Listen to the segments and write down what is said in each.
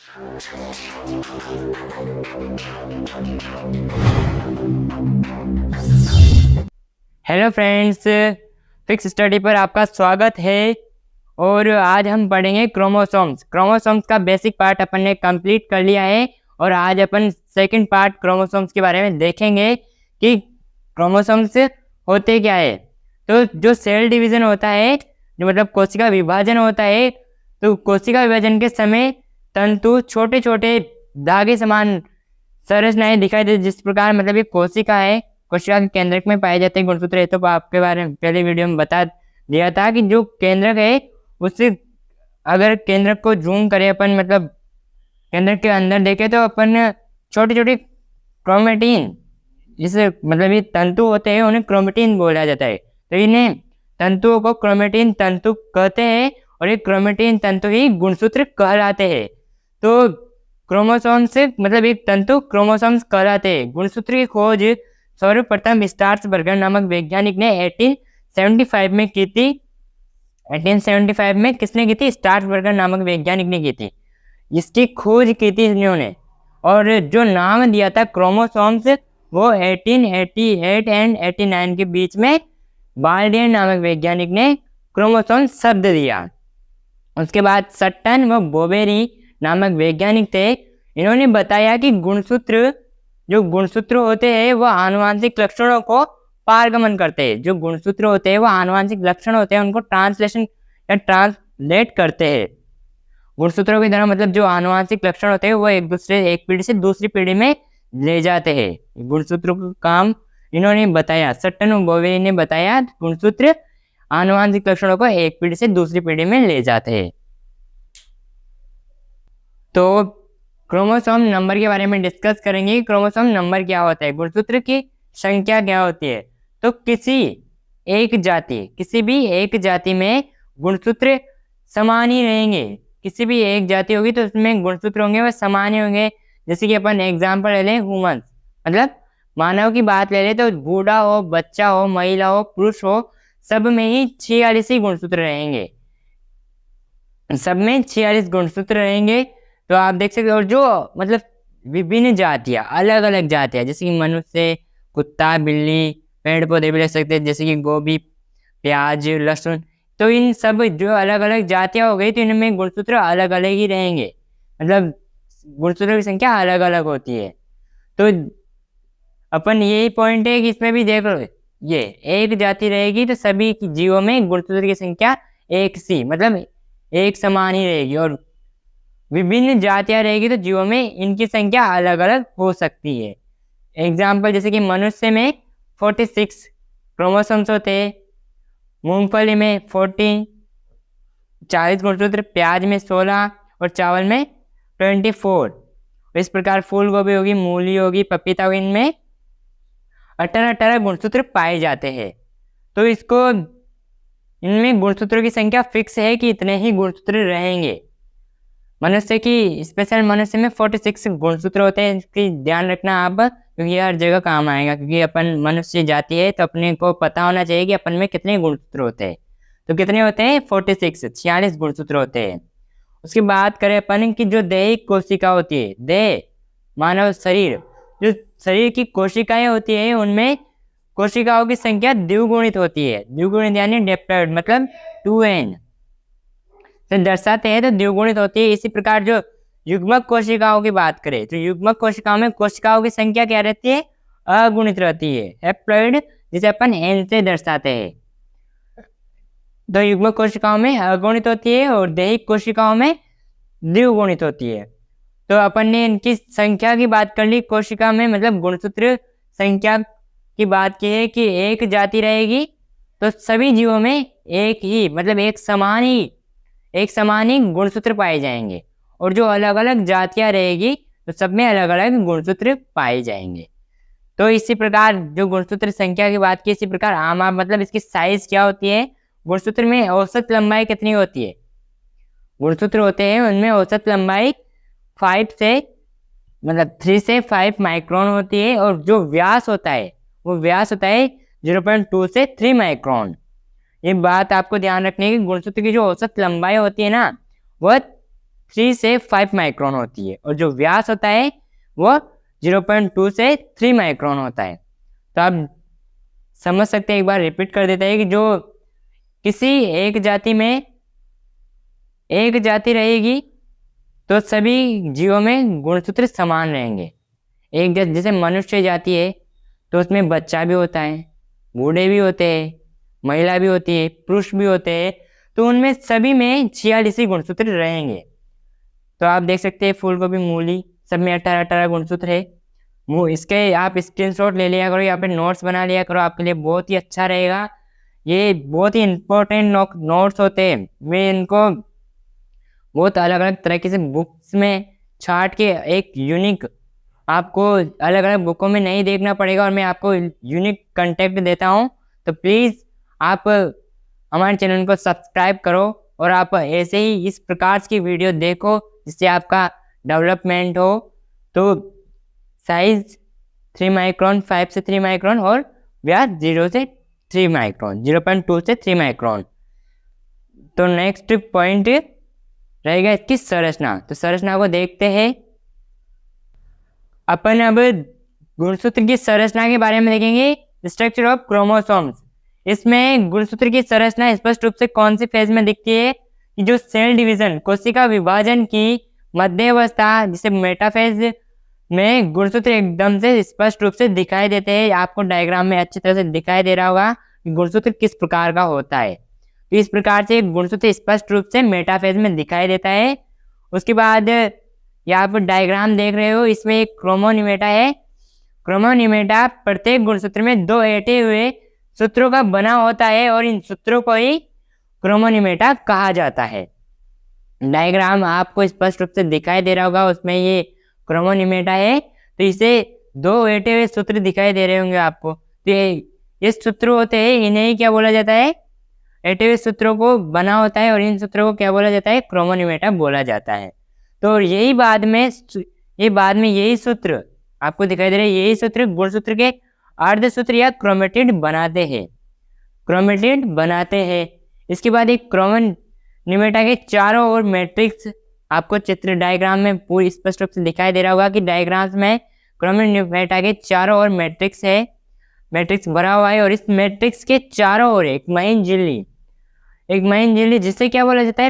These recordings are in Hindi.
हेलो फ्रेंड्स, फिक्स स्टडी पर आपका स्वागत है। और आज हम पढ़ेंगे क्रोमोसोम्स का बेसिक पार्ट अपन ने कंप्लीट कर लिया है। और आज अपन सेकंड पार्ट क्रोमोसोम्स के बारे में देखेंगे कि क्रोमोसोम्स होते क्या है। तो जो सेल डिवीजन होता है, जो मतलब कोशिका विभाजन होता है, तो कोशिका विभाजन के समय तंतु छोटे छोटे धागे समान संरचनाएं दिखाई देती। जिस प्रकार मतलब ये कोशिका है, कोशिका के केंद्रक में पाए जाते हैं गुणसूत्र है। तो आपके बारे में पहले वीडियो में बता दिया था कि जो केंद्रक है उससे अगर केंद्रक को जूम करें अपन, मतलब केंद्रक के अंदर देखें तो अपन छोटे छोटे क्रोमेटिन, जिसे मतलब ये तंतु होते हैं उन्हें क्रोमेटिन बोला जाता है। तो इन्हें तंतुओं को क्रोमेटिन तंतु कहते हैं और ये क्रोमेटिन तंतु ही गुणसूत्र कहलाते हैं। तो क्रोमोसोम से मतलब एक तंतु क्रोमोसोम्स कहलाते हैं। गुणसूत्र की खोज सर्वप्रथम स्टार्सबर्गर नामक वैज्ञानिक ने 1875 में की थी। 1875 में किसने की थी? स्टार्सबर्गर नामक वैज्ञानिक ने की थी। इसकी खोज की थी इन्होंने। और जो नाम दिया था क्रोमोसोम्स वो 1888 एंड 89 के बीच में बाल्डियन नामक वैज्ञानिक ने क्रोमोसोम शब्द दिया। उसके बाद सट्टन व बोबेरी नामक वैज्ञानिक थे। इन्होंने बताया कि जो गुणसूत्र होते हैं वो आनुवांशिक लक्षणों को पारगमन करते हैं। जो गुणसूत्र होते हैं वो आनुवांशिक लक्षण होते हैं, उनको ट्रांसलेशन या ट्रांसलेट करते हैं। गुणसूत्रों की तरह मतलब जो आनुवांशिक लक्षण होते हैं वो एक पीढ़ी से दूसरी पीढ़ी में ले जाते हैं। गुणसूत्रों का काम इन्होंने बताया, सट्टन और बोवेरी ने बताया, गुणसूत्र आनुवांशिक लक्षणों को एक पीढ़ी से दूसरी पीढ़ी में ले जाते हैं। तो क्रोमोसोम नंबर के बारे में डिस्कस करेंगे। क्रोमोसोम नंबर क्या होता है, गुणसूत्र की संख्या क्या होती है। तो किसी भी एक जाति में गुणसूत्र समान ही रहेंगे। किसी भी एक जाति होगी तो उसमें गुणसूत्र होंगे वह समान ही होंगे। जैसे कि अपन एग्जांपल ले लें, ह्यूमंस मतलब मानव की बात ले लें तो बूढ़ा हो, बच्चा हो, महिला हो, पुरुष हो, सब में ही 46 ही गुणसूत्र रहेंगे। सब में 46 गुणसूत्र रहेंगे। तो आप देख सकते हो। और जो मतलब विभिन्न जातियां, अलग अलग जातियां, जैसे कि मनुष्य, कुत्ता, बिल्ली, पेड़ पौधे भी ले सकते हैं, जैसे कि गोभी, प्याज, लहसुन। तो इन सब जो अलग अलग जातियां हो गई तो इनमें गुणसूत्र अलग अलग ही रहेंगे, मतलब गुणसूत्रों की संख्या अलग अलग होती है। तो अपन यही पॉइंट है कि इसमें भी देख लो, ये एक जाति रहेगी तो सभी जीवों में गुणसूत्र की संख्या एक सी मतलब एक समान ही रहेगी। और विभिन्न जातियां रहेगी तो जीवों में इनकी संख्या अलग अलग हो सकती है। एग्जाम्पल जैसे कि मनुष्य में 46 क्रोमोसोम्स होते हैं, मूंगफली में 40 गुणसूत्र, प्याज में 16 और चावल में 24। इस प्रकार फूल गोभी होगी, मूली होगी, पपीता होगी, इनमें 18 गुणसूत्र पाए जाते हैं। तो इनमें गुणसूत्रों की संख्या फिक्स है कि इतने ही गुणसूत्र रहेंगे। मनुष्य में 46 गुणसूत्र होते हैं। इसकी ध्यान रखना आप, क्योंकि ये हर जगह काम आएगा। क्योंकि अपन मनुष्य जाति है तो अपने को पता होना चाहिए कि अपन में कितने गुणसूत्र होते हैं। तो कितने होते हैं? 46 गुणसूत्र होते हैं। उसकी बात करें अपन की जो दैहिक कोशिका होती है, देह मानव शरीर, जो शरीर की कोशिकाएं होती है उनमें कोशिकाओं की संख्या द्विगुणित होती है। द्विगुणित यानी डिप्लॉइड मतलब 2n से दर्शाते हैं तो द्विगुणित होती है। इसी प्रकार जो युग्मक कोशिकाओं की बात करें तो युग्मक कोशिकाओं में कोशिकाओं की संख्या क्या रहती है? अगुणित रहती है, हैप्लॉइड, जिसे अपन n से दर्शाते हैं। तो युग्मक कोशिकाओं में अगुणित होती है और दैहिक कोशिकाओं में द्विगुणित होती है। तो अपन ने इनकी संख्या की बात कर ली। कोशिका में मतलब गुणसूत्र संख्या की बात की है कि एक जाति रहेगी तो सभी जीवों में एक समान ही गुणसूत्र पाए जाएंगे। और जो अलग अलग जातियां रहेगी तो सब में अलग अलग गुणसूत्र पाए जाएंगे। तो इसी प्रकार जो गुणसूत्र संख्या की बात की, इसी प्रकार आम मतलब इसकी साइज क्या होती है। गुणसूत्र में औसत लंबाई कितनी होती है? गुणसूत्र होते हैं उनमें औसत लंबाई 3 से 5 माइक्रोन होती है। और जो व्यास होता है वो व्यास होता है 0.2 से 3 माइक्रोन। ये बात आपको ध्यान रखने की, गुणसूत्र की जो औसत लंबाई होती है ना, वह 3 से 5 माइक्रोन होती है, और जो व्यास होता है वो 0.2 से 3 माइक्रोन होता है। तो आप समझ सकते हैं, एक बार रिपीट कर देते हैं कि जो किसी एक जाति में एक जाति रहेगी तो सभी जीवों में गुणसूत्र समान रहेंगे। एक जैसे मनुष्य जाति है तो उसमें बच्चा भी होता है, बूढ़े भी होते हैं, महिला भी होती है, पुरुष भी होते हैं, तो उनमें सभी में 46 ही गुणसूत्र रहेंगे। तो आप देख सकते हैं फूलगोभी, मूली, सब में 18-18 गुणसूत्र है। इसके आप स्क्रीनशॉट ले लिया करो या फिर नोट्स बना लिया करो, आपके लिए बहुत ही अच्छा रहेगा। ये बहुत ही इंपॉर्टेंट नोट्स होते हैं, मैं इनको बहुत अलग अलग तरीके से बुक्स में छाट के एक यूनिक, आपको अलग अलग बुकों में नहीं देखना पड़ेगा और मैं आपको यूनिक कंटेंट देता हूँ। तो प्लीज़ आप हमारे चैनल को सब्सक्राइब करो और आप ऐसे ही इस प्रकार की वीडियो देखो जिससे आपका डेवलपमेंट हो। तो साइज 3 माइक्रोन, 5 से 3 माइक्रोन, और व्यास 0 से 3 माइक्रोन, 0.2 से 3 माइक्रोन। तो नेक्स्ट पॉइंट रहेगा इसकी संरचना। तो संरचना को देखते हैं अपन। अब गुणसूत्र की संरचना के बारे में देखेंगे, स्ट्रक्चर ऑफ क्रोमोसोम्स। इसमें गुणसूत्र की संरचना स्पष्ट रूप से कौन सी फेज में दिखती है कि जो सेल डिवीजन, कोशिका विभाजन की मध्यावस्था, जिसे मेटाफेज में गुणसूत्र एकदम से स्पष्ट रूप से दिखाई देते हैं। आपको डायग्राम में अच्छी तरह से दिखाई दे रहा होगा कि गुणसूत्र किस प्रकार का होता है। तो इस प्रकार से गुणसूत्र स्पष्ट रूप से मेटाफेज में दिखाई देता है। उसके बाद यहाँ पर डायग्राम देख रहे हो, इसमें एक क्रोमोनिमेटा है। क्रोमोनिमेटा प्रत्येक गुणसूत्र में 2 ऐंठे हुए सूत्रों का बना होता है और इन सूत्रों को ही क्रोमोनिमेटा कहा जाता है। डायग्राम आपको स्पष्ट रूप से दिखाई दे रहा होगा, उसमें ये क्रोमोनिमेटा है। तो इसे 2 ऐंठे हुए सूत्र दिखाई दे रहे होंगे आपको। तो ये सूत्र होते हैं, इन्हें ही क्या बोला जाता है, ऐंठे हुए सूत्रों को बना होता है, और इन सूत्रों को क्या बोला जाता है, क्रोमोनिमेटा बोला जाता है। तो यही बाद में यही सूत्र आपको दिखाई दे रहे हैं, यही सूत्र गुणसूत्र के अर्धसूत्र या क्रोमेटिड बनाते हैं। इसके बाद एक क्रोमोनिमेटा के चारों ओर मैट्रिक्स, आपको चित्र डायग्राम में पूरी स्पष्ट रूप से दिखाई दे रहा होगा कि डायग्राम्स में क्रोमोनिमेटा के चारों ओर मैट्रिक्स भरा हुआ है, और इस मैट्रिक्स के चारों ओर एक महीन झिल्ली जिसे क्या बोला जाता है,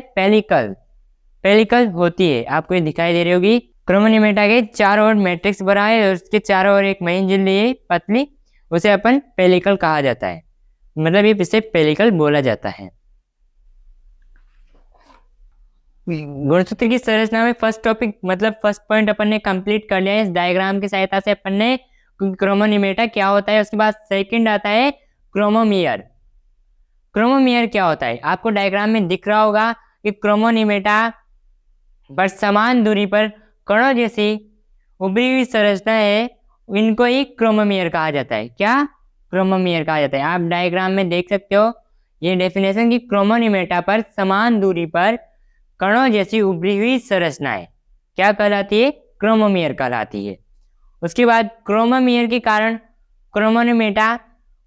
पेलिकल होती है। आपको ये दिखाई दे रही होगी। क्रोमोनिमेटा के चारों ओर मैट्रिक्स भरा है और उसके चारों ओर एक महीन झिल्ली है, पतली, उसे अपन पेलिकल कहा जाता है, मतलब ये इसे पेलिकल बोला जाता है। गुणसूत्र की संरचना में फर्स्ट पॉइंट अपन ने कंप्लीट कर लिया है। इस डायग्राम की सहायता से अपन ने क्रोमोनिमेटा क्या होता है। उसके बाद सेकंड आता है क्रोमोमियर। क्रोमोमियर क्या होता है, आपको डायग्राम में दिख रहा होगा कि क्रोमोनिमेटा पर समान दूरी पर कणों जैसी उभरी हुई संरचना है, इनको ही क्रोमोमियर कहा जाता है। क्या क्रोमोमियर कहा जाता है, आप डायग्राम में देख सकते हो ये डेफिनेशन की क्रोमोनिमेटा पर समान दूरी पर कणों जैसी उभरी हुई संरचनाएं क्या कहलाती है, क्रोमोमियर कहलाती है। उसके बाद क्रोमोमियर के कारण क्रोमोनिमेटा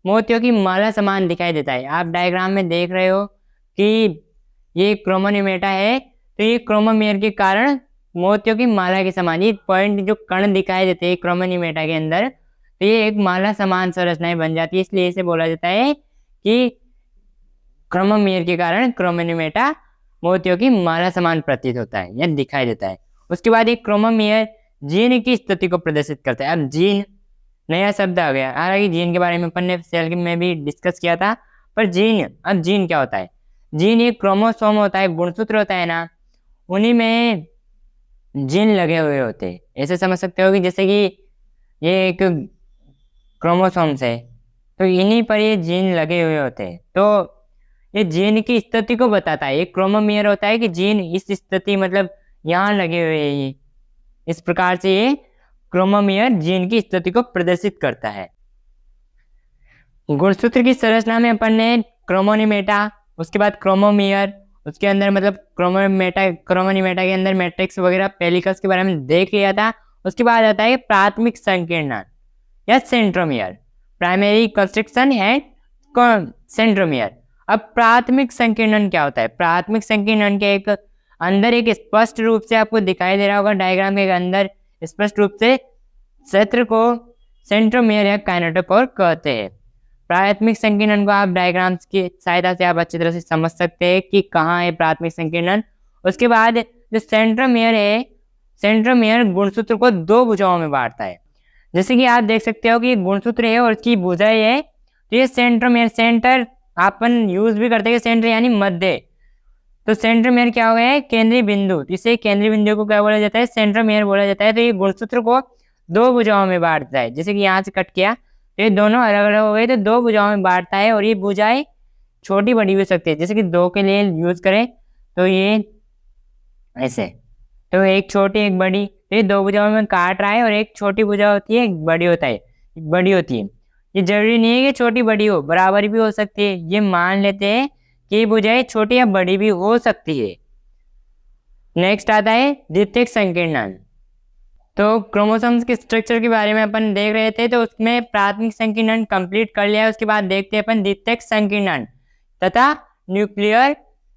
मोतियों की माला समान दिखाई देता है। आप डायग्राम में देख रहे हो कि ये क्रोमोनिमेटा है, तो ये क्रोमोमियर के कारण मोतियों की माला के समान, ये पॉइंट जो कण दिखाई देते हैं क्रोमोनिमेटा के अंदर, तो ये एक माला समान संरचनाएं बन जाती है। इसलिए इसे बोला जाता है कि क्रोमोमियर के कारण क्रोमोनिमेटा मोतियों की माला समान प्रतीत होता है या दिखाई देता है। उसके बाद एक क्रोमोमियर जीन की स्थिति को प्रदर्शित करता है। अब जीन नया शब्द आ गया, हालांकि जीन के बारे में अपन ने सेल में भी डिस्कस किया था, पर अब जीन क्या होता है, जीन एक क्रोमोसोम होता है, गुणसूत्र होता है ना, उन्हीं में जीन लगे हुए होते हैं। ऐसे समझ सकते हो कि जैसे कि ये एक क्रोमोसोम्स है, तो इन्हीं पर ये जीन लगे हुए होते हैं। तो ये जीन की स्थिति को बताता है। एक क्रोमोमियर होता है कि जीन इस स्थिति, मतलब यहाँ लगे हुए हैं, ये इस प्रकार से ये क्रोमोमियर जीन की स्थिति को प्रदर्शित करता है। गुणसूत्र की संरचना में अपन ने क्रोमोनिमेटा, उसके बाद क्रोमोमियर, उसके अंदर मतलब क्रोमोनिमेटा के अंदर मैट्रिक्स वगैरह पेलिकल्स के बारे में देख लिया था। उसके बाद आता है प्राथमिक संकीर्णन या centromere, primary constriction and centromere. अब प्राथमिक संकीर्णन क्या होता है, प्राथमिक संकीर्णन के एक अंदर एक स्पष्ट रूप से आपको दिखाई दे रहा होगा डायग्राम के अंदर स्पष्ट रूप से क्षेत्र को सेंट्रोमियर या काइनेटोकोर कहते हैं। प्राथमिक संकीर्णन को आप डायग्राम्स की सहायता से आप अच्छी तरह से समझ सकते हैं कि कहाँ है प्राथमिक संकीर्णन। उसके बाद जो सेंट्रोमियर है, सेंट्रोमियर गुणसूत्र को दो भुजाओं में बांटता है। जैसे कि आप देख सकते हो कि गुणसूत्र है और इसकी भुजाएं है, तो ये सेंट्रोमियर, सेंटर अपन यूज भी करते हैं सेंटर यानी मध्य। तो सेंट्रोमियर क्या हो गया है? केंद्रीय बिंदु। इसे केंद्रीय बिंदु को क्या बोला जाता है? सेंट्रोमियर बोला जाता है। तो ये गुणसूत्र को दो भुजाओं में बांटता है। जैसे कि यहाँ से कट किया तो ये दोनों अलग अलग हो गए, तो दो भुजाओं में बांटता है और ये भुजाएं छोटी बड़ी हो सकती है। जैसे कि दो के लिए यूज करें तो ये ऐसे, तो एक छोटी एक बड़ी, तो ये दो भुजाओं में काट रहा है और एक छोटी भुजा होती है, एक बड़ी होता है, बड़ी होती है। ये जरूरी नहीं है कि छोटी बड़ी हो, बराबर भी हो सकती है। ये मान लेते हैं कि भुजाएं छोटी या बड़ी भी हो सकती है। नेक्स्ट आता है द्वितीयक संकीर्णन। तो क्रोमोसोम्स के स्ट्रक्चर के बारे में अपन देख रहे थे, तो उसमें प्राथमिक संकीर्णन कंप्लीट कर लिया है। उसके बाद देखते हैं अपन द्वितीयक संकीर्णन तथा न्यूक्लियर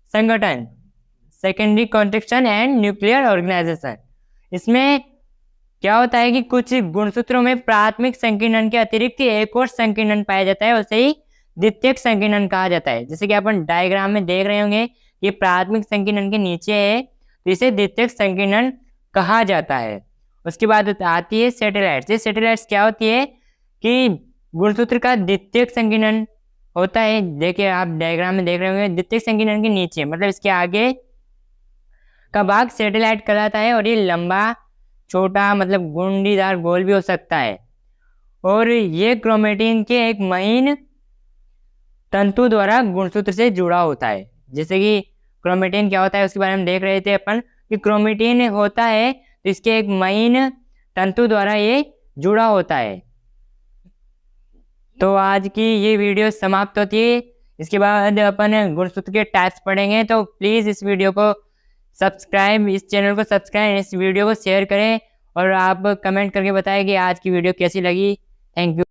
संगठन, secondary contraction and nuclear organisation. इसमें क्या होता है कि कुछ गुणसूत्रों में प्राथमिक संकीर्णन के अतिरिक्त एक और संकीर्णन पाया जाता है, उसे ही द्वितीयक संकीर्णन कहा जाता है। जैसे कि अपन डायग्राम में देख रहे होंगे, ये प्राथमिक संकीर्णन के नीचे है, तो इसे द्वितीयक संकीर्णन कहा जाता है। उसके बाद आती है सैटेलाइट्स। ये सैटेलाइट्स क्या होती है कि गुणसूत्र का द्वितीयक संकीर्णन होता है। देखिए आप डायग्राम में देख रहे होंगे, द्वितीयक संकीर्णन के नीचे मतलब इसके आगे का भाग सैटेलाइट कहलाता है और ये लंबा छोटा मतलब गुंडीदार गोल भी हो सकता है। और ये क्रोमेटिन के एक महीन तंतु द्वारा गुणसूत्र से जुड़ा होता है। जैसे कि क्रोमेटिन क्या होता है उसके बारे में देख रहे थे अपन कि क्रोमेटिन होता है तो इसके एक महीन तंतु द्वारा ये जुड़ा होता है। तो आज की ये वीडियो समाप्त होती है। इसके बाद अपन गुणसूत्र के टाइप्स पढ़ेंगे। तो प्लीज़ इस वीडियो को सब्सक्राइब, इस चैनल को सब्सक्राइब, इस वीडियो को शेयर करें और आप कमेंट करके बताएं कि आज की वीडियो कैसी लगी। Thank you.